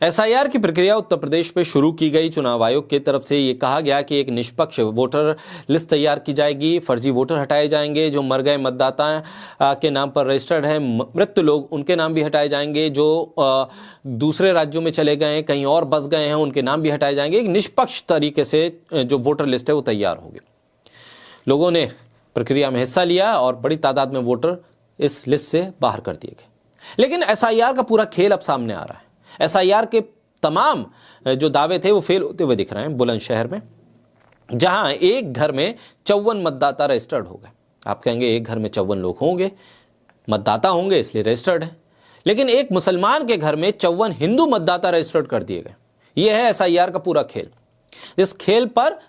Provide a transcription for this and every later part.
SIR की प्रक्रिया उत्तर प्रदेश में शुरू की गई। चुनाव आयोग की तरफ से ये कहा गया कि एक निष्पक्ष वोटर लिस्ट तैयार की जाएगी, फर्जी वोटर हटाए जाएंगे, जो मर गए मतदाता के नाम पर रजिस्टर्ड है, मृत लोग उनके नाम भी हटाए जाएंगे, जो दूसरे राज्यों में चले गए हैं, कहीं और बस गए हैं, उनके नाम भी हटाए जाएंगे। एक निष्पक्ष तरीके से जो वोटर लिस्ट है वो तैयार होगी। लोगों ने प्रक्रिया में हिस्सा लिया और बड़ी तादाद में वोटर इस लिस्ट से बाहर कर दिए गए। लेकिन एसआईआर का पूरा खेल अब सामने आ रहा है। एसआईआर के तमाम जो दावे थे वो फेल होते हुए दिख रहे हैं। बुलंदशहर में जहां एक घर में 54 मतदाता रजिस्टर्ड हो गए। आप कहेंगे एक घर में 54 लोग होंगे, मतदाता होंगे इसलिए रजिस्टर्ड है, लेकिन एक मुसलमान के घर में 54 हिंदू मतदाता रजिस्टर्ड कर दिए गए। यह है एसआईआर का पूरा खेल। इस खेल पर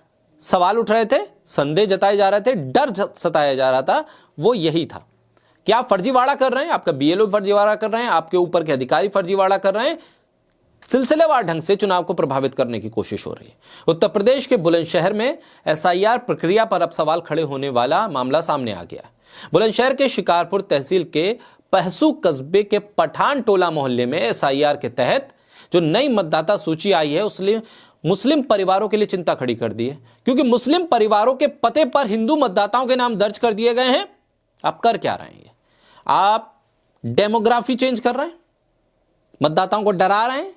सवाल उठ रहे थे, संदेह जताए जा रहे थे, डर सताया जा रहा था, वो यही था कि आप फर्जीवाड़ा कर रहे हैं, आपका बीएलओ फर्जीवाड़ा कर रहे हैं, आपके ऊपर के अधिकारी फर्जीवाड़ा कर रहे हैं, सिलसिलेवार ढंग से चुनाव को प्रभावित करने की कोशिश हो रही है। उत्तर प्रदेश के बुलंदशहर में एसआईआर प्रक्रिया पर अब सवाल खड़े होने वाला मामला सामने आ गया। बुलंदशहर के शिकारपुर तहसील के पहसू कस्बे के पठान टोला मोहल्ले में एसआईआर के तहत जो नई मतदाता सूची आई है उसने मुस्लिम परिवारों के लिए चिंता खड़ी कर दी है, क्योंकि मुस्लिम परिवारों के पते पर हिंदू मतदाताओं के नाम दर्ज कर दिए गए हैं। आप कर क्या रहे हैं? आप डेमोग्राफी चेंज कर रहे हैं, मतदाताओं को डरा रहे हैं,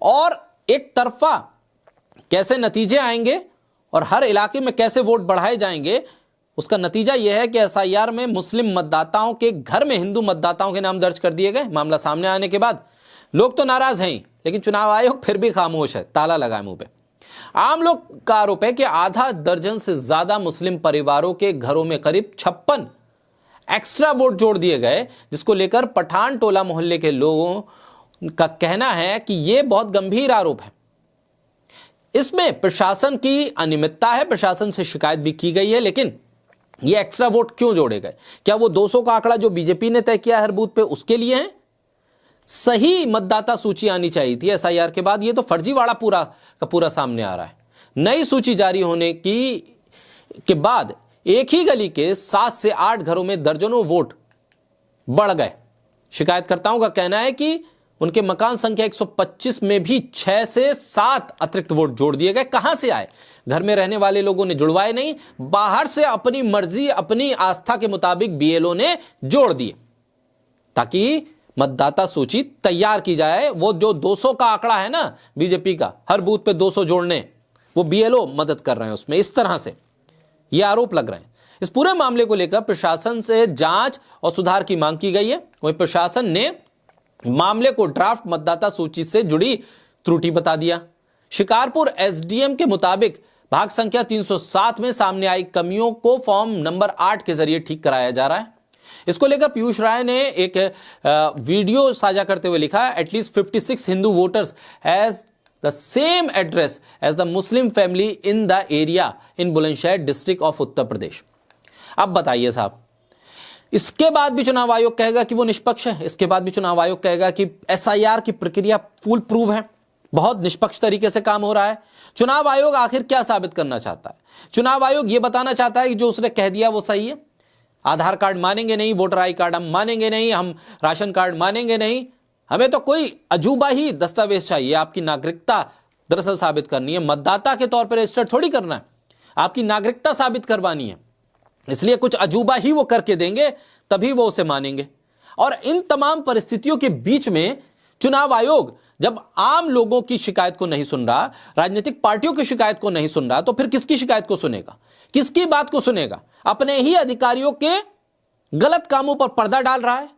और एक तरफा कैसे नतीजे आएंगे और हर इलाके में कैसे वोट बढ़ाए जाएंगे, उसका नतीजा यह है कि एसआईआर में मुस्लिम मतदाताओं के घर में हिंदू मतदाताओं के नाम दर्ज कर दिए गए। मामला सामने आने के बाद लोग तो नाराज हैं ही, लेकिन चुनाव आयोग फिर भी खामोश है, ताला लगा है मुंह पे। आम लोग का आरोप है कि आधा दर्जन से ज्यादा मुस्लिम परिवारों के घरों में करीब 56 एक्स्ट्रा वोट जोड़ दिए गए, जिसको लेकर पठान टोला मोहल्ले के लोगों का कहना है कि यह बहुत गंभीर आरोप है। इसमें प्रशासन की अनियमितता है, प्रशासन से शिकायत भी की गई है, लेकिन ये एक्स्ट्रा वोट क्यों जोड़े गए? क्या वो 200 का आंकड़ा जो बीजेपी ने तय किया हर बूथ पे उसके लिए है? सही मतदाता सूची आनी चाहिए थी एसआईआर के बाद। ये तो फर्जीवाड़ा पूरा का पूरा सामने आ रहा है। नई सूची जारी होने के बाद एक ही गली के 7 से 8 घरों में दर्जनों वोट बढ़ गए। शिकायतकर्ताओं का कहना है कि उनके मकान संख्या 125 में भी 6 से 7 अतिरिक्त वोट जोड़ दिए गए। कहां से आए? घर में रहने वाले लोगों ने जुड़वाए नहीं, बाहर से अपनी मर्जी, अपनी आस्था के मुताबिक बीएलओ ने जोड़ दिए, ताकि मतदाता सूची तैयार की जाए। वो जो 200 का आंकड़ा है ना बीजेपी का, हर बूथ पे 200 जोड़ने, वो बीएलओ मदद कर रहे हैं उसमें। इस तरह से ये आरोप लग रहे हैं। इस पूरे मामले को लेकर प्रशासन से जांच और सुधार की मांग की गई है। वहीं प्रशासन ने मामले को ड्राफ्ट मतदाता सूची से जुड़ी त्रुटि बता दिया। शिकारपुर एसडीएम के मुताबिक भाग संख्या 307 में सामने आई कमियों को फॉर्म नंबर 8 के जरिए ठीक कराया जा रहा है। इसको लेकर पीयूष राय ने एक वीडियो साझा करते हुए लिखा, at least 56 Hindu voters has the same address as the Muslim family in the area in Bulandshahr district of Uttar Pradesh. अब बताइए साहब, इसके बाद भी चुनाव आयोग कहेगा कि वो निष्पक्ष है, इसके बाद भी चुनाव आयोग कहेगा कि एसआईआर की प्रक्रिया फुल प्रूफ है, बहुत निष्पक्ष तरीके से काम हो रहा है। चुनाव आयोग आखिर क्या साबित करना चाहता है? चुनाव आयोग यह बताना चाहता है कि जो उसने कह दिया वो सही है। आधार कार्ड मानेंगे नहीं, वोटर आई कार्ड हम मानेंगे नहीं, हम राशन कार्ड मानेंगे नहीं, हमें तो कोई अजूबा ही दस्तावेज चाहिए। आपकी नागरिकता दरअसल साबित करनी है, मतदाता के तौर पर रजिस्टर्ड थोड़ी करना है, आपकी नागरिकता साबित करवानी है। इसलिए कुछ अजूबा ही वो करके देंगे, तभी वो उसे मानेंगे। और इन तमाम परिस्थितियों के बीच में चुनाव आयोग जब आम लोगों की शिकायत को नहीं सुन रहा, राजनीतिक पार्टियों की शिकायत को नहीं सुन रहा, तो फिर किसकी शिकायत को सुनेगा? किसकी बात को सुनेगा? अपने ही अधिकारियों के गलत कामों पर पर्दा डाल रहा है।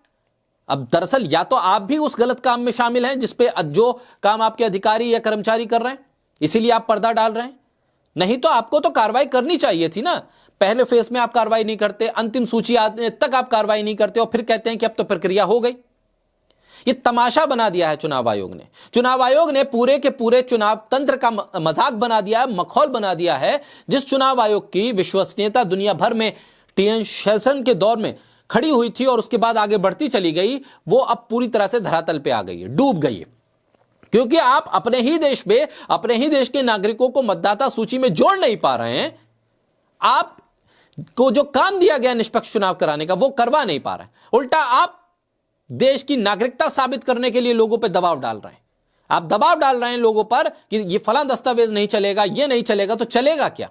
अब दरअसल या तो आप भी उस गलत काम में शामिल हैं जिसपे जो काम आपके अधिकारी या कर्मचारी कर रहे हैं, इसीलिए आप पर्दा डाल रहे हैं। नहीं तो आपको तो कार्रवाई करनी चाहिए थी ना। पहले फेज में आप कार्रवाई नहीं करते, अंतिम सूची आने तक आप कार्रवाई नहीं करते, और फिर कहते हैं कि अब तो प्रक्रिया हो गई। ये तमाशा बना दिया है चुनाव आयोग ने। चुनाव आयोग ने पूरे के पूरे चुनाव तंत्र का मजाक बना दिया है, मखौल बना दिया है। जिस चुनाव आयोग की विश्वसनीयता दुनिया भर में टीएन शेषन के दौर में खड़ी हुई थी और उसके बाद आगे बढ़ती चली गई, वो अब पूरी तरह से धरातल पे आ गई है, डूब गई है। क्योंकि आप अपने ही देश में, अपने ही देश के नागरिकों को मतदाता सूची में जोड़ नहीं पा रहे हैं। आप को जो काम दिया गया निष्पक्ष चुनाव कराने का, वो करवा नहीं पा रहे हैं। उल्टा आप देश की नागरिकता साबित करने के लिए लोगों पर दबाव डाल रहे हैं। आप दबाव डाल रहे हैं लोगों पर कि ये फलां दस्तावेज नहीं चलेगा, ये नहीं चलेगा, तो चलेगा क्या?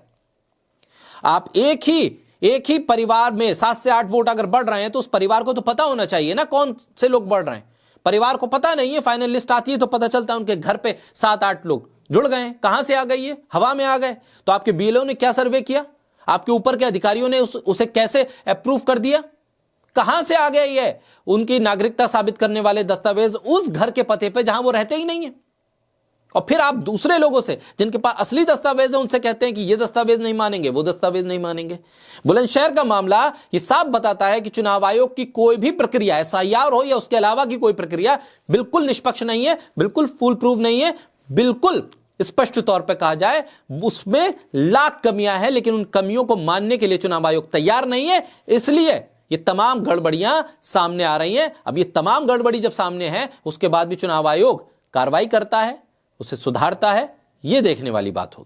आप एक ही परिवार में 7 से 8 वोट अगर बढ़ रहे हैं तो उस परिवार को तो पता होना चाहिए ना कौन से लोग बढ़ रहे हैं। परिवार को पता नहीं है, फाइनल लिस्ट आती है तो पता चलता है उनके घर पे 7-8 लोग जुड़ गए हैं। कहां से आ गई है? हवा में आ गए। तो आपके बीएलओ ने क्या सर्वे किया? आपके ऊपर के अधिकारियों ने उसे कैसे अप्रूव कर दिया? कहां से आ गए ये उनकी नागरिकता साबित करने वाले दस्तावेज उस घर के पते पे जहां वो रहते ही नहीं है? और फिर आप दूसरे लोगों से जिनके पास असली दस्तावेज है उनसे कहते हैं कि ये दस्तावेज नहीं मानेंगे, वो दस्तावेज नहीं मानेंगे। बुलंदशहर का मामला ये साफ बताता है कि चुनाव आयोग की कोई भी प्रक्रिया, एसआईआर हो या उसके अलावा की कोई प्रक्रिया, बिल्कुल निष्पक्ष नहीं है, बिल्कुल फुल प्रूफ नहीं है, बिल्कुल स्पष्ट तौर पर कहा जाए उसमें लाख कमियां हैं, लेकिन उन कमियों को मानने के लिए चुनाव आयोग तैयार नहीं है। इसलिए ये तमाम गड़बड़ियां सामने आ रही हैं। अब ये तमाम गड़बड़ी जब सामने है उसके बाद भी चुनाव आयोग कार्रवाई करता है, उसे सुधारता है, यह देखने वाली बात होगी।